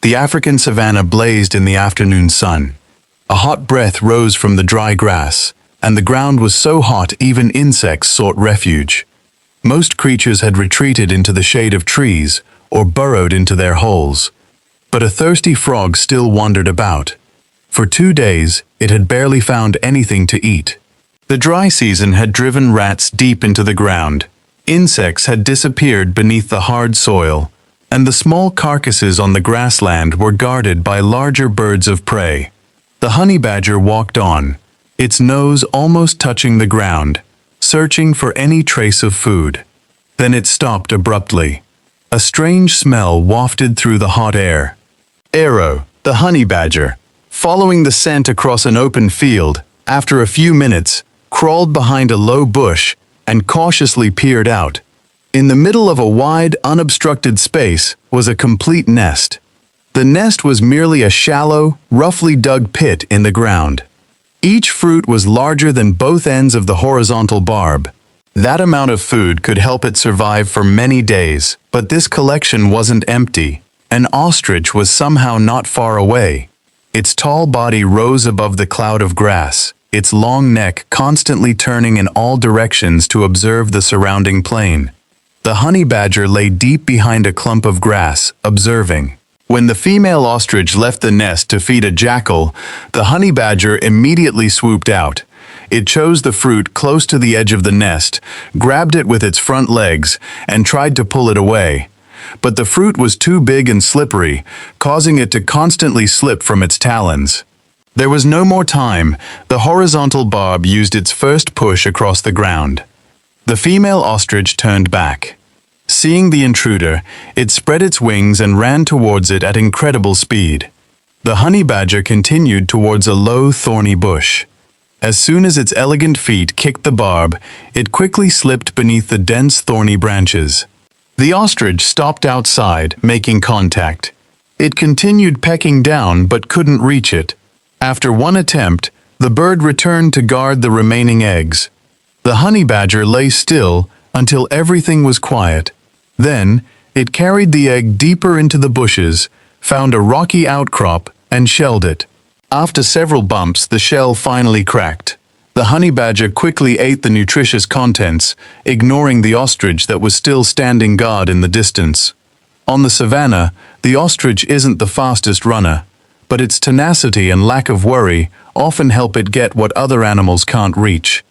The African savanna blazed in the afternoon sun. A hot breath rose from the dry grass, and the ground was so hot even insects sought refuge. Most creatures had retreated into the shade of trees or burrowed into their holes. But a thirsty frog still wandered about. For 2 days, it had barely found anything to eat. The dry season had driven rats deep into the ground. Insects had disappeared beneath the hard soil, and the small carcasses on the grassland were guarded by larger birds of prey. The honey badger walked on, its nose almost touching the ground, searching for any trace of food. Then it stopped abruptly. A strange smell wafted through the hot air. Arrow, the honey badger, following the scent across an open field, after a few minutes, crawled behind a low bush and cautiously peered out. In the middle of a wide, unobstructed space was a complete nest. The nest was merely a shallow, roughly dug pit in the ground. Each fruit was larger than both ends of the horizontal barb. That amount of food could help it survive for many days, but this collection wasn't empty. An ostrich was somehow not far away. Its tall body rose above the cloud of grass, its long neck constantly turning in all directions to observe the surrounding plain. The honey badger lay deep behind a clump of grass, observing. When the female ostrich left the nest to feed a jackal, the honey badger immediately swooped out. It chose the fruit close to the edge of the nest, grabbed it with its front legs, and tried to pull it away. But the fruit was too big and slippery, causing it to constantly slip from its talons. There was no more time. The horizontal barb used its first push across the ground. The female ostrich turned back. Seeing the intruder, it spread its wings and ran towards it at incredible speed. The honey badger continued towards a low, thorny bush. As soon as its elegant feet kicked the barb, it quickly slipped beneath the dense, thorny branches. The ostrich stopped outside, making contact. It continued pecking down but couldn't reach it. After one attempt, the bird returned to guard the remaining eggs. The honey badger lay still until everything was quiet. Then, it carried the egg deeper into the bushes, found a rocky outcrop, and shelled it. After several bumps, the shell finally cracked. The honey badger quickly ate the nutritious contents, ignoring the ostrich that was still standing guard in the distance. On the savanna, the ostrich isn't the fastest runner, but its tenacity and lack of worry often help it get what other animals can't reach.